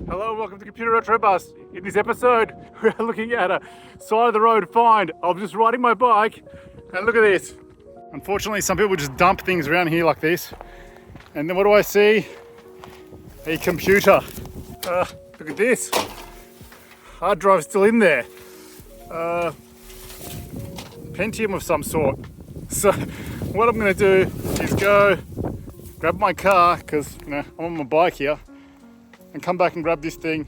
Hello, welcome to Computer Retro Bus. In this episode, we're looking at a side of the road find. I'm just riding my bike, and look at this. Unfortunately, some people just dump things around here like this. And then what do I see? A computer. Look at this. Hard drive still in there. Pentium of some sort. So what I'm gonna do is go grab my car, because I'm on my bike here, and come back and grab this thing,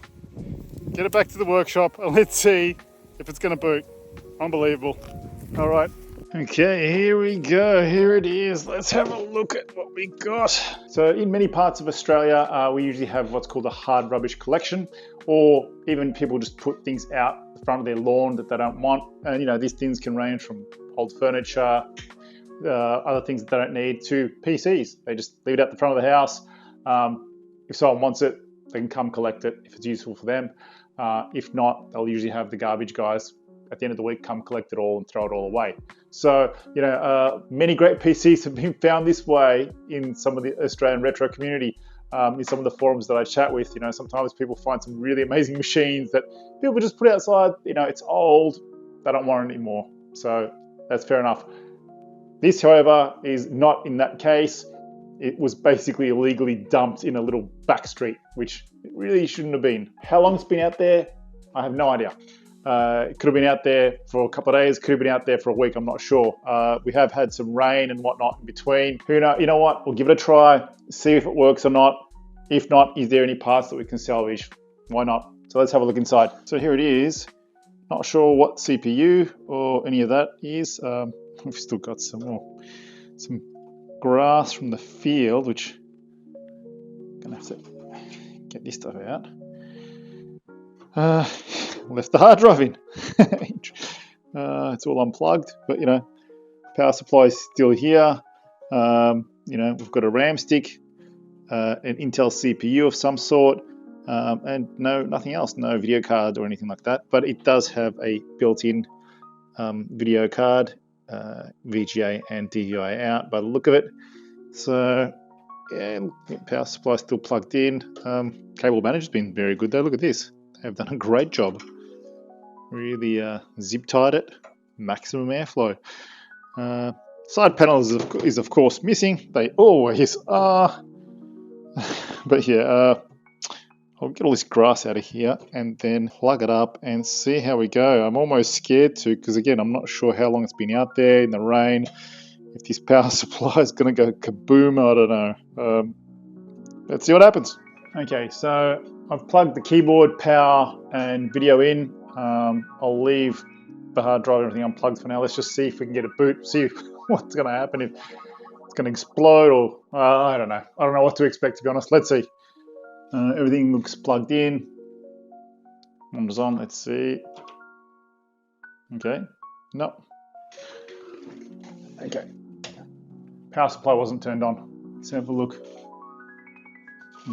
get it back to the workshop, and let's see if it's gonna boot. Unbelievable. All right. Okay, here we go. Here it is. Let's have a look at what we got. So in many parts of Australia, we usually have what's called a hard rubbish collection, or even people just put things out the front of their lawn that they don't want. And these things can range from old furniture, other things that they don't need, to PCs. They just leave it at the front of the house. If someone wants it, they can come collect it if it's useful for them. If not, they'll usually have the garbage guys at the end of the week come collect it all and throw it all away. So, many great PCs have been found this way in some of the Australian retro community. In some of the forums that I chat with, sometimes people find some really amazing machines that people just put outside. It's old, they don't want it anymore. So that's fair enough. This, however, is not in that case. It was basically illegally dumped in a little back street, which it really shouldn't have been. How long it's been out there, I have no idea. It could have been out there for a couple of days, could have been out there for a week, I'm not sure. We have had some rain and whatnot in between. You know what, we'll give it a try, see if it works or not. If not, is there any parts that we can salvage? Why not? So let's have a look inside. So here it is. Not sure what CPU or any of that is. We've still got some grass from the field, which I'm gonna have to get this stuff out. Left the hard drive in. It's all unplugged, but power supply is still here. We've got a RAM stick, an Intel CPU of some sort, and nothing else, no video card or anything like that. But it does have a built-in video card, VGA and DVI out by the look of it. So yeah, power supply still plugged in. Cable management's been very good though. Look at this. They've done a great job. Really zip tied it, maximum airflow. Side panel is of course missing. They always are. But yeah, I'll get all this grass out of here and then plug it up and see how we go. I'm almost scared to, because again, I'm not sure how long it's been out there in the rain. If this power supply is going to go kaboom, I don't know. Let's see what happens. Okay, so I've plugged the keyboard, power, and video in. I'll leave the hard drive and everything unplugged for now. Let's just see if we can get a boot, see what's going to happen, if it's going to explode or I don't know. I don't know what to expect, to be honest. Let's see. Everything looks plugged in. Numbers on, let's see. Okay, no. Okay. Power supply wasn't turned on. Let's have a look.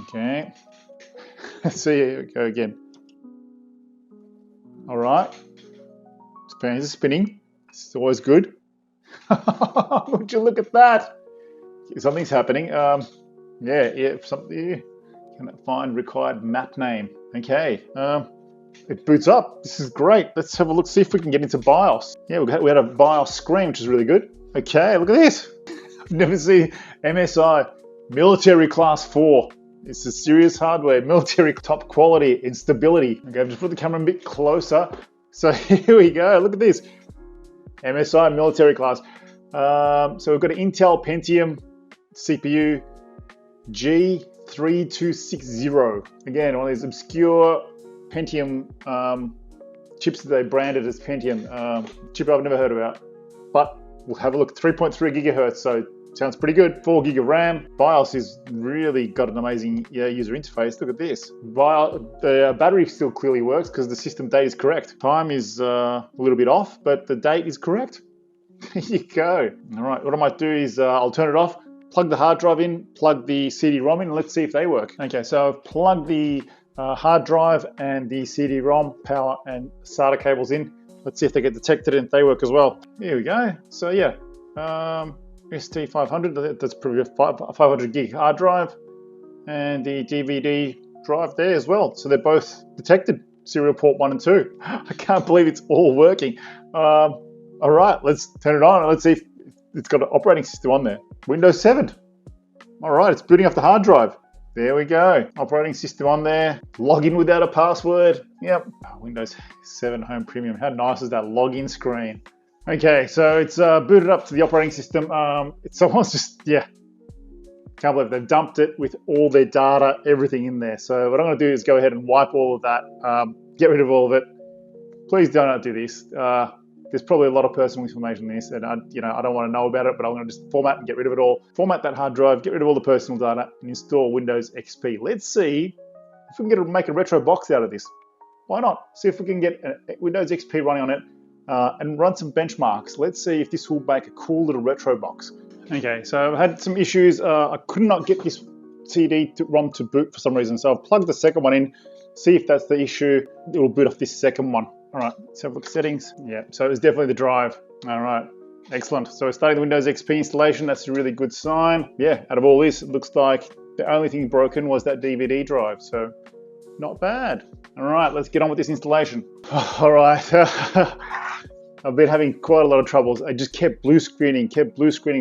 Okay. Let's see, here we go again. All right. Fans are spinning. It's always good. Would you look at that? Something's happening. Something. Can I find required map name? Okay. It boots up. This is great. Let's have a look, see if we can get into BIOS. Yeah, we had a BIOS screen, which is really good. Okay, look at this. I've never seen MSI Military Class 4. It's a serious hardware, military top quality and stability. Okay, I've just put the camera a bit closer. So here we go, look at this. MSI military class. So we've got an Intel Pentium CPU G3260. Again, one of these obscure Pentium chips that they branded as Pentium. Chip I've never heard about, but we'll have a look. 3.3 gigahertz, so sounds pretty good. 4 gig of RAM. BIOS has really got an amazing user interface. Look at this. The battery still clearly works because the system date is correct. Time is a little bit off, but the date is correct. There you go. All right, what I might do is I'll turn it off, plug the hard drive in, plug the CD-ROM in, and let's see if they work. Okay, so I've plugged the hard drive and the CD-ROM power and SATA cables in. Let's see if they get detected and if they work as well. Here we go. So yeah, ST500, that's probably a 500 gig hard drive, and the DVD drive there as well. So they're both detected, serial port 1 and 2. I can't believe it's all working. All right, let's turn it on and let's see if it's got an operating system on there. Windows 7. All right, it's booting off the hard drive. There we go. Operating system on there. Log in without a password. Yep. Oh, Windows 7 Home Premium. How nice is that login screen? Okay, so it's booted up to the operating system. Someone's just, yeah. Can't believe they've dumped it with all their data, everything in there. So what I'm going to do is go ahead and wipe all of that, get rid of all of it. Please do not do this. There's probably a lot of personal information in this, and I don't want to know about it, but I'm going to just format and get rid of it all. Format that hard drive, get rid of all the personal data, and install Windows XP. Let's see if we can make a retro box out of this. Why not? See if we can get Windows XP running on it and run some benchmarks. Let's see if this will make a cool little retro box. Okay, so I've had some issues. I could not get this CD-ROM to boot for some reason, so I've plugged the second one in, see if that's the issue. It will boot off this second one. All right, let's have a look at settings. Yeah, so it's definitely the drive. All right, excellent. So we're starting the Windows XP installation. That's a really good sign. Yeah, out of all this, it looks like the only thing broken was that DVD drive, so not bad. All right, let's get on with this installation. All right. I've been having quite a lot of troubles. I just kept blue screening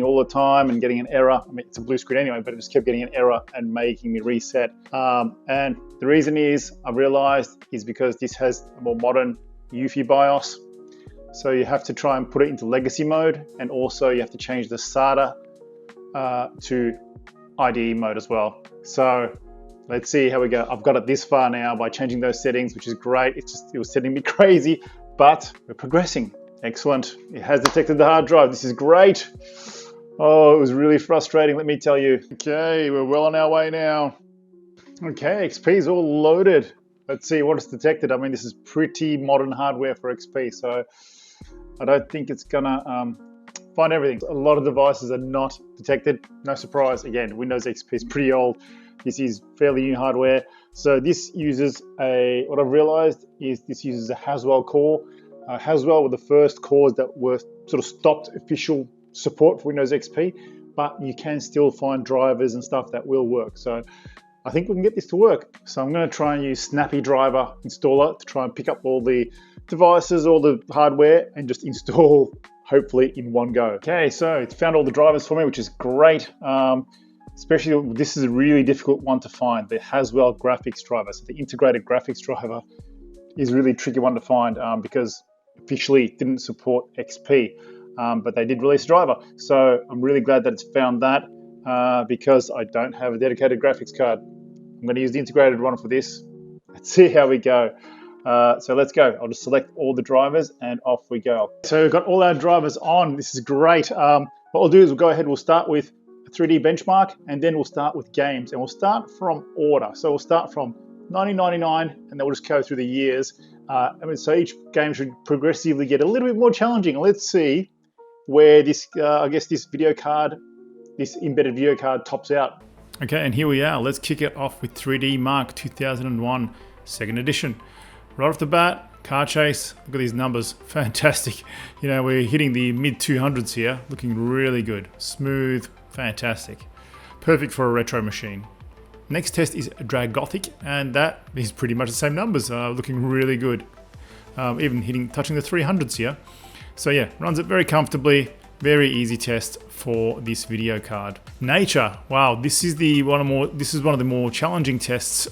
all the time and getting an error. I mean, it's a blue screen anyway, but it just kept getting an error and making me reset. And the reason I've realized is because this has a more modern UEFI BIOS. So you have to try and put it into legacy mode, and also you have to change the SATA to IDE mode as well. So let's see how we go. I've got it this far now by changing those settings, which is great. It was setting me crazy, but we're progressing. Excellent. It has detected the hard drive. This is great. Oh, it was really frustrating, let me tell you. Okay, we're well on our way now. Okay, XP is all loaded. Let's see what it's detected. I mean, this is pretty modern hardware for XP, so I don't think it's gonna find everything. A lot of devices are not detected. No surprise. Again, Windows XP is pretty old. This is fairly new hardware. So this uses what I've realized is this uses a Haswell core. Haswell were the first cores that were sort of stopped official support for Windows XP, but you can still find drivers and stuff that will work. So I think we can get this to work. So I'm going to try and use Snappy Driver Installer to try and pick up all the devices, all the hardware, and just install, hopefully, in one go. Okay, so it's found all the drivers for me, which is great. Especially, this is a really difficult one to find, the Haswell graphics driver. So the integrated graphics driver is really tricky one to find because officially it didn't support XP, but they did release a driver. So I'm really glad that it's found that because I don't have a dedicated graphics card. I'm going to use the integrated one for this. Let's see how we go. So let's go. I'll just select all the drivers and off we go. So we've got all our drivers on. This is great. What we'll do is we'll go ahead, we'll start with a 3D benchmark, and then we'll start with games, and we'll start from order. So we'll start from 1999, and then we'll just go through the years. So each game should progressively get a little bit more challenging. Let's see where this, I guess this video card, this embedded video card tops out. Okay, and here we are. Let's kick it off with 3D Mark 2001, second edition. Right off the bat, car chase, look at these numbers, fantastic. You know, we're hitting the mid 200s here, looking really good. Smooth, fantastic. Perfect for a retro machine. Next test is Drag Gothic, and that is pretty much the same numbers, looking really good. Even touching the 300s here. So yeah, runs it very comfortably, very easy test for this video card. Nature, wow, this is one of the more challenging tests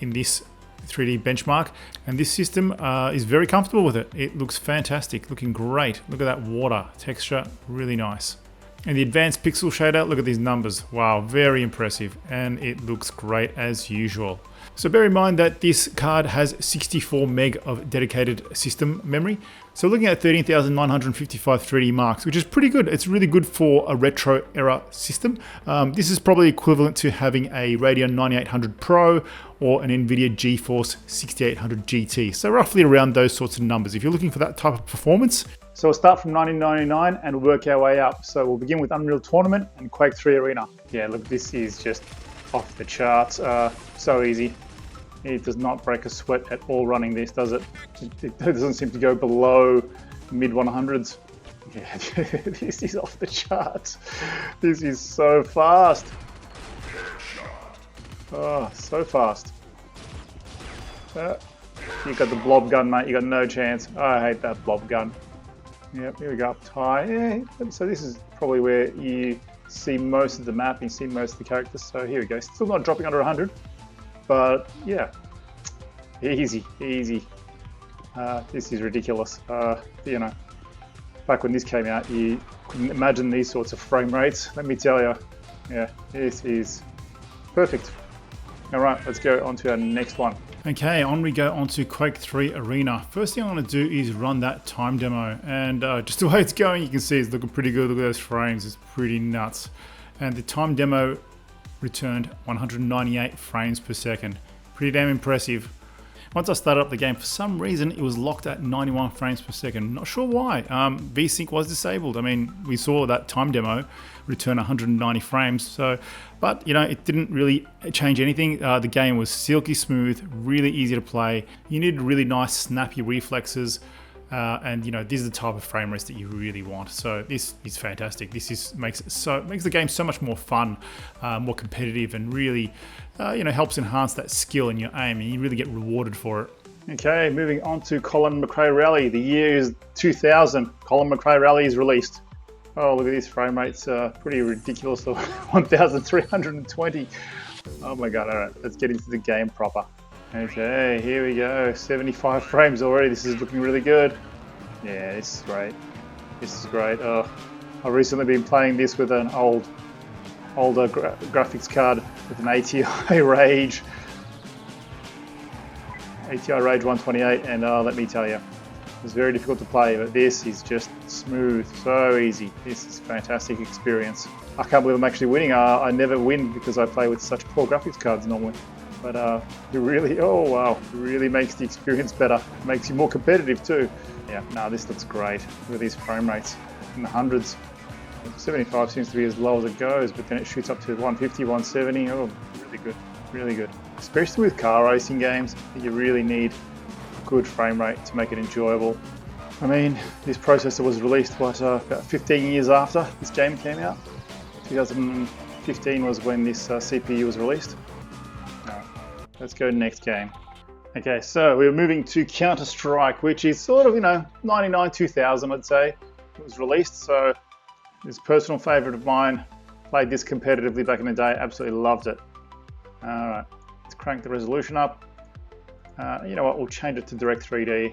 in this 3D benchmark, and this system is very comfortable with it. It looks fantastic, looking great. Look at that water texture, really nice. And the advanced pixel shader, look at these numbers. Wow, very impressive, and it looks great as usual. So bear in mind that this card has 64 meg of dedicated system memory. So looking at 13,955 3D marks, which is pretty good. It's really good for a retro era system. This is probably equivalent to having a Radeon 9800 Pro or an NVIDIA GeForce 6800 GT. So roughly around those sorts of numbers. If you're looking for that type of performance. So we'll start from 1999 and work our way up. So we'll begin with Unreal Tournament and Quake III Arena. Yeah, look, this is just off the charts. So easy. It does not break a sweat at all running this, does it? It doesn't seem to go below mid 100s. Yeah, this is off the charts. This is so fast. Oh, so fast. You got the blob gun, mate. You got no chance. I hate that blob gun. Yep, here we go up high. Yeah, so this is probably where you see most of the map, you see most of the characters. So here we go. Still not dropping under 100, but yeah, easy, easy. This is ridiculous. You know, back when this came out, you couldn't imagine these sorts of frame rates. Let me tell you, yeah, this is perfect. All right, let's go on to our next one. Okay, on we go on to Quake III Arena. First thing I'm going to do is run that time demo, and just the way it's going, you can see it's looking pretty good. Look at those frames, it's pretty nuts. And the time demo returned 198 frames per second. Pretty damn impressive. Once I started up the game, for some reason it was locked at 91 frames per second. Not sure why. VSync was disabled. I mean, we saw that time demo return 190 frames. So, but you know, it didn't really change anything. The game was silky smooth, really easy to play. You needed really nice, snappy reflexes. And you know, these are the type of frame rates that you really want. So this is fantastic. This makes the game so much more fun, more competitive, and really, you know, helps enhance that skill in your aim, and you really get rewarded for it. Okay, moving on to Colin McRae Rally. The year is 2000. Colin McRae Rally is released. Oh, look at these frame rates. Pretty ridiculous. 1,320. Oh my God! All right, let's get into the game proper. Okay, here we go. 75 frames already. This is looking really good. Yeah, this is great. This is great. Oh, I've recently been playing this with an older graphics card with an ATI Rage 128, and let me tell you, it's very difficult to play, but this is just smooth, so easy. This is a fantastic experience. I can't believe I'm actually winning. I never win because I play with such poor graphics cards normally. But it really, oh wow, it really makes the experience better. It makes you more competitive too. Yeah, no, this looks great. Look at these frame rates in the hundreds. 75 seems to be as low as it goes, but then it shoots up to 150, 170. Oh, really good, really good. Especially with car racing games, you really need a good frame rate to make it enjoyable. I mean, this processor was released, about 15 years after this game came out. 2015 was when this CPU was released. Let's go next game. Okay, so we're moving to Counter-Strike, which is sort of, you know, 99, 2000, I'd say. It was released, so it's a personal favorite of mine. Played this competitively back in the day, absolutely loved it. All right, let's crank the resolution up. You know what, we'll change it to Direct 3D.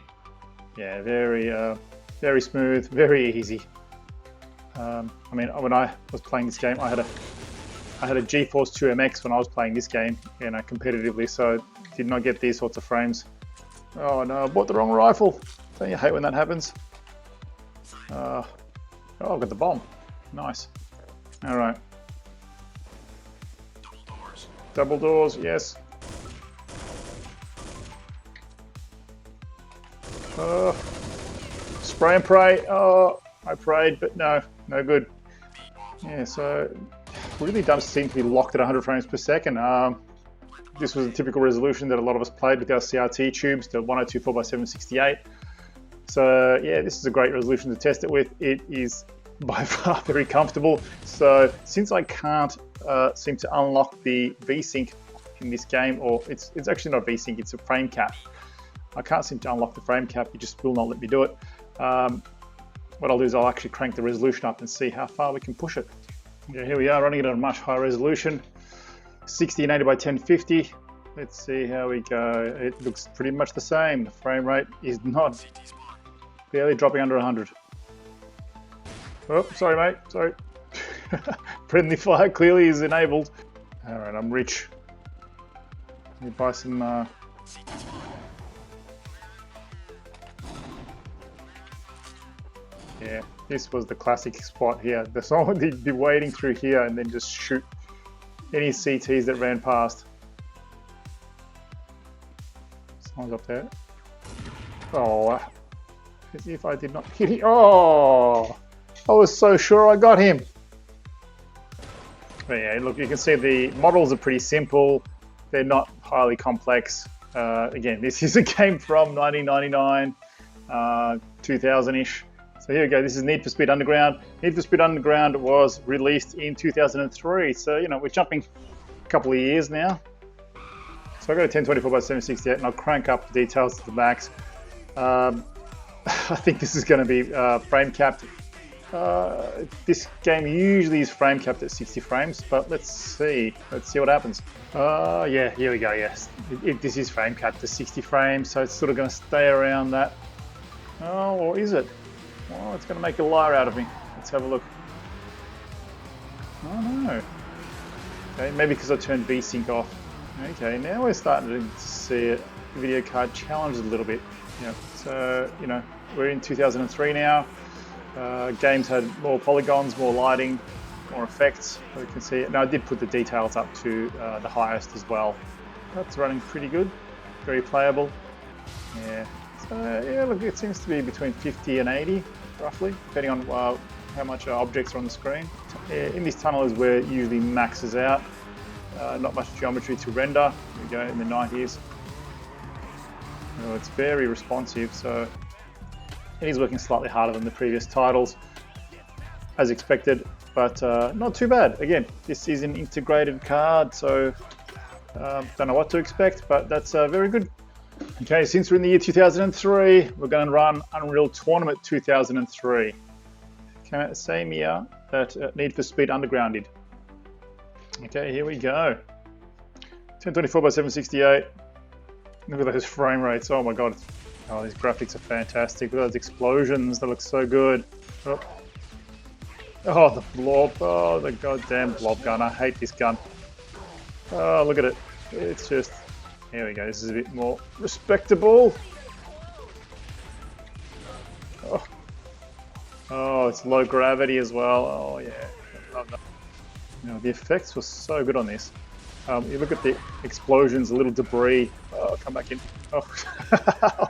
Yeah, very smooth, very easy. I mean, when I was playing this game, I had a GeForce 2 MX when I was playing this game, you know, competitively, so did not get these sorts of frames. Oh no, I bought the wrong rifle. Don't you hate when that happens? Oh, I got the bomb. Nice. All right. Double doors, yes. Spray and pray. Oh, I prayed, but no good. Yeah, so really does seem to be locked at 100 frames per second. This was a typical resolution that a lot of us played with our CRT tubes, the 1024x768. So yeah, this is a great resolution to test it with. It is by far very comfortable. So since I can't seem to unlock the VSync in this game, or it's actually not VSync, it's a frame cap. I can't seem to unlock the frame cap, it just will not let me do it. What I'll do is I'll actually crank the resolution up and see how far we can push it. Yeah, here we are running it at a much higher resolution, 1680 by 1050. Let's see how we go. It looks pretty much the same. The frame rate is not barely dropping under 100. Oh, sorry mate, sorry. Friendly fire clearly is enabled. All right, I'm rich. Let me buy some yeah, this was the classic spot here. Someone would be waiting through here and then just shoot any CTs that ran past. Someone's up there. Oh, as if I did not hit him. Oh, I was so sure I got him. But yeah, look, you can see the models are pretty simple. They're not highly complex. Again, this is a game from 1999, 2000-ish. So here we go, this is Need for Speed Underground. Need for Speed Underground was released in 2003. So, you know, we're jumping a couple of years now. So So I go to 1024 by 768 and I'll crank up the details to the max. I think this is going to be frame capped. This game usually is frame capped at 60 frames, but let's see what happens. Yeah, here we go. Yes, this is frame capped to 60 frames, so it's sort of going to stay around that. Oh, or is it? Oh, it's going to make a liar out of me. Let's have a look. Oh no. Okay, maybe because I turned VSync off. Okay, now we're starting to see it. The video card challenges a little bit. Yeah. So we're in 2003 now. Games had more polygons, more lighting, more effects. So you can see it. Now I did put the details up to the highest as well. That's running pretty good. Very playable. Yeah. So yeah, look, it seems to be between 50 and 80, roughly, depending on how much objects are on the screen. In this tunnel is where it usually maxes out. Not much geometry to render. Here we go, in the 90s. It's very responsive, so it is working slightly harder than the previous titles, as expected, but not too bad. Again, this is an integrated card, so don't know what to expect, but that's very good. Okay, since we're in the year 2003, we're going to run Unreal Tournament 2003. Came out the same year that Need for Speed Underground did. Okay, here we go. 1024 by 768. Look at those frame rates. Oh my god. Oh, these graphics are fantastic. Look at those explosions. They look so good. Oh, the blob. Oh, the goddamn blob gun. I hate this gun. Oh, look at it. It's just... Here we go. This is a bit more respectable. Oh, it's low gravity as well. Oh, yeah. Love that. The effects were so good on this. You look at the explosions, a little debris. Oh, come back in. Oh,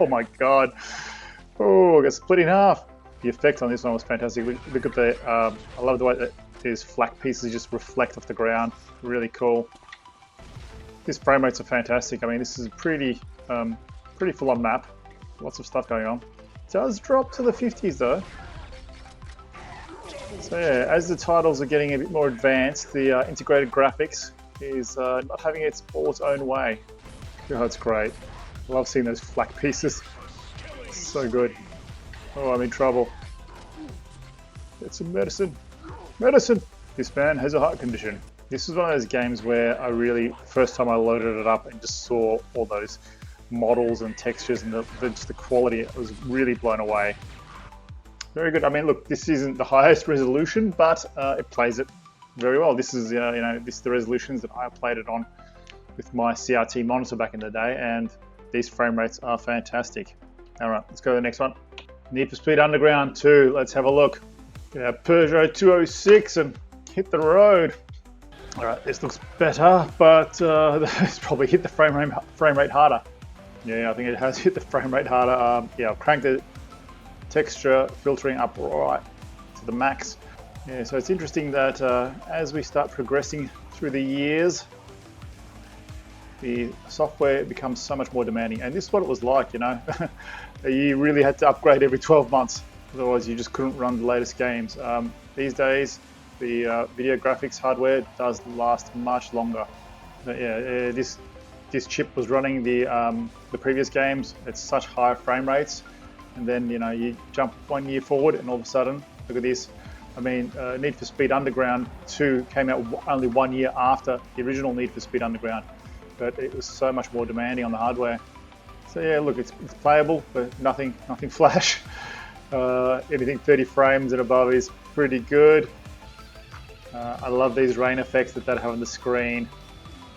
oh my god. Oh, I got split in half. The effect on this one was fantastic. Look at the, I love the way that these flak pieces just reflect off the ground. Really cool. These frame rates are fantastic. I mean, this is a pretty full-on map. Lots of stuff going on. It does drop to the 50s though. So yeah, as the titles are getting a bit more advanced, the integrated graphics is not having it all its own way. Oh, it's great. I love seeing those flak pieces. So good. Oh, I'm in trouble. Get some medicine. Medicine! This man has a heart condition. This is one of those games where I really, first time I loaded it up and just saw all those models and textures and just the quality, I was really blown away. Very good. I mean, look, this isn't the highest resolution, but it plays it very well. This is, this is the resolutions that I played it on with my CRT monitor back in the day, and these frame rates are fantastic. All right, let's go to the next one. Need for Speed Underground 2. Let's have a look. Get our Peugeot 206 and hit the road. All right, this looks better, but it's probably hit the frame rate harder. Yeah, I think it has hit the frame rate harder. Yeah, I've cranked the texture filtering up right to the max. Yeah, so it's interesting that as we start progressing through the years, the software becomes so much more demanding. And this is what it was like, you really had to upgrade every 12 months. Otherwise, you just couldn't run the latest games. These days, the video graphics hardware does last much longer. But yeah, this chip was running the previous games at such high frame rates. And then, you jump 1 year forward and all of a sudden, look at this. I mean, Need for Speed Underground 2 came out only 1 year after the original Need for Speed Underground. But it was so much more demanding on the hardware. So yeah, look, it's playable, but nothing flash. Anything 30 frames and above is pretty good. I love these rain effects that have on the screen.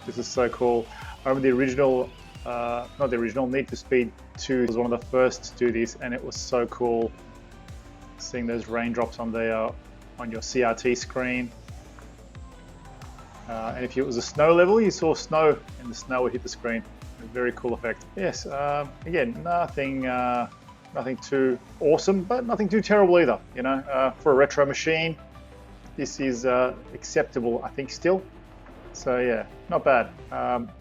This is so cool. I remember the original, not the original, Need for Speed 2 was one of the first to do this, and it was so cool seeing those raindrops on your CRT screen. And if it was a snow level, you saw snow, and the snow would hit the screen. A very cool effect. Yes, again, nothing too awesome, but nothing too terrible either. For a retro machine, this is acceptable, I think, still. So yeah, not bad.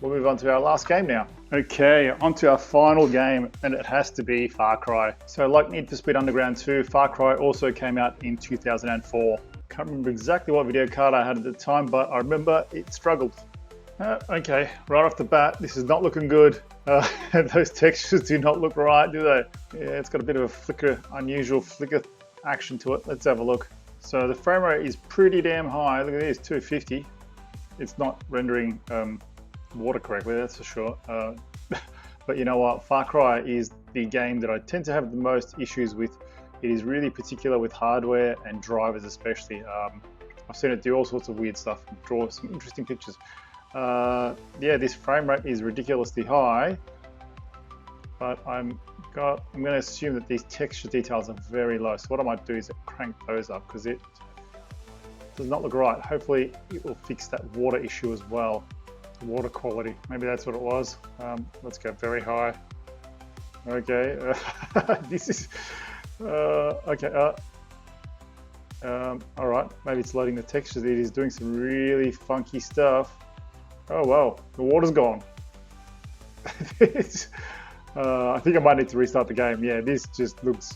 We'll move on to our last game now. Okay, on to our final game, and it has to be Far Cry. So like Need for Speed Underground 2, Far Cry also came out in 2004. Can't remember exactly what video card I had at the time, but I remember it struggled. Okay, right off the bat, this is not looking good. Those textures do not look right, do they? Yeah, it's got a bit of a flicker, unusual flicker action to it. Let's have a look. So the frame rate is pretty damn high. Look at this, 250. It's not rendering water correctly, that's for sure. But you know what? Farcry is the game that I tend to have the most issues with. It is really particular with hardware and drivers especially. I've seen it do all sorts of weird stuff, draw some interesting pictures. Yeah, this frame rate is ridiculously high, but I'm going to assume that these texture details are very low. So what I might do is crank those up because it does not look right. Hopefully it will fix that water issue as well. Water quality, maybe that's what it was. Let's go very high. Okay, this is okay. All right, maybe it's loading the textures. It is doing some really funky stuff. Oh well, the water's gone. I think I might need to restart the game. Yeah, this just looks,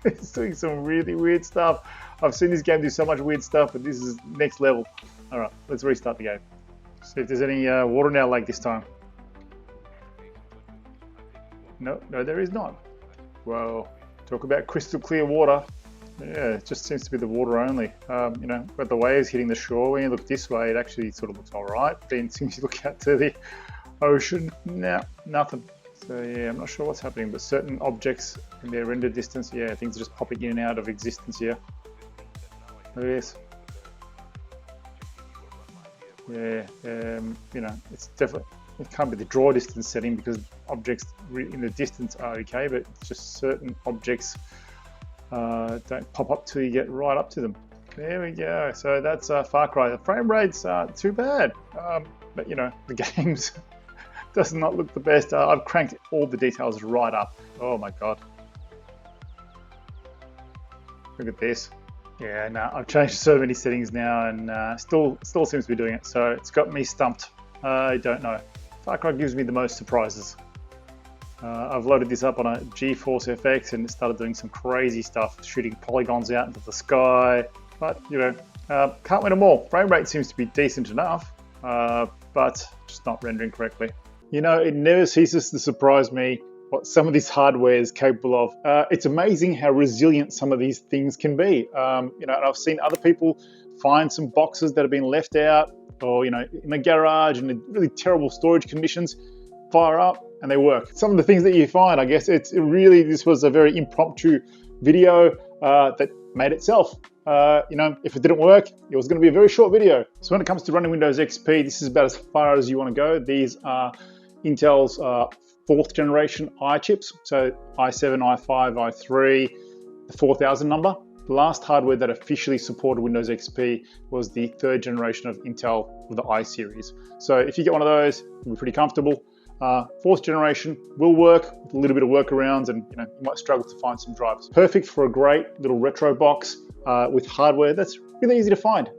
it's doing some really weird stuff. I've seen this game do so much weird stuff, but this is next level. All right, let's restart the game. See if there's any water in our lake this time. No, there is not. Well, talk about crystal clear water. Yeah, it just seems to be the water only. You know, but the waves hitting the shore, when you look this way, it actually sort of looks all right. Then as soon as you look out to the ocean, no, nothing. So yeah, I'm not sure what's happening, but certain objects in their render distance, yeah, things are just popping in and out of existence here. Look at this. Yeah, you know, it's definitely, it can't be the draw distance setting because objects in the distance are okay, but it's just certain objects don't pop up till you get right up to them. There we go. So that's Farcry. The frame rates aren't too bad, but you know, the game's does not look the best. I've cranked all the details right up. Oh my god. Look at this. Yeah, no, I've changed so many settings now and still seems to be doing it. So it's got me stumped. I don't know. Farcry gives me the most surprises. I've loaded this up on a GeForce FX and it started doing some crazy stuff, shooting polygons out into the sky. But, you know, can't win them all. Frame rate seems to be decent enough, but just not rendering correctly. You know, it never ceases to surprise me what some of this hardware is capable of. It's amazing how resilient some of these things can be. You know, and I've seen other people find some boxes that have been left out or, you know, in the garage in really terrible storage conditions, fire up and they work. Some of the things that you find, I guess this was a very impromptu video that made itself. You know, if it didn't work, it was going to be a very short video. So when it comes to running Windows XP, this is about as far as you want to go. These are Intel's 4th generation i chips, so i7, i5, i3, the 4000 number. The last hardware that officially supported Windows XP was the 3rd generation of Intel with the i series. So if you get one of those, you'll be pretty comfortable. 4th generation will work with a little bit of workarounds, and you know, you might struggle to find some drivers. Perfect for a great little retro box with hardware that's really easy to find.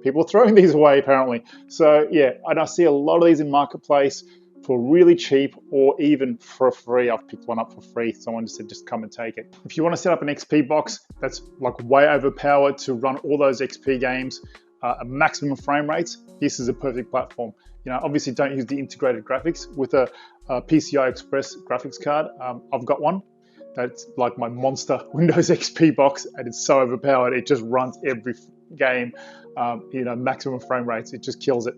People are throwing these away apparently. So yeah, and I see a lot of these in Marketplace for really cheap or even for free. I've picked one up for free. Someone just said, just come and take it. If you want to set up an XP box that's like way overpowered to run all those XP games at maximum frame rates, this is a perfect platform. You know, obviously don't use the integrated graphics with a PCI Express graphics card. I've got one. That's like my monster Windows XP box and it's so overpowered. It just runs every game, you know, maximum frame rates. It just kills it.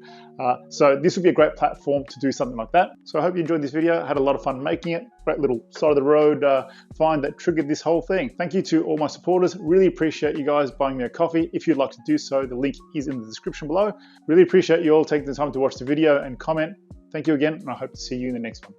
So this would be a great platform to do something like that. So I hope you enjoyed this video. I had a lot of fun making it. Great little side of the road find that triggered this whole thing. Thank you to all my supporters. Really appreciate you guys buying me a coffee. If you'd like to do so, the link is in the description below. Really appreciate you all taking the time to watch the video and comment. Thank you again, and I hope to see you in the next one.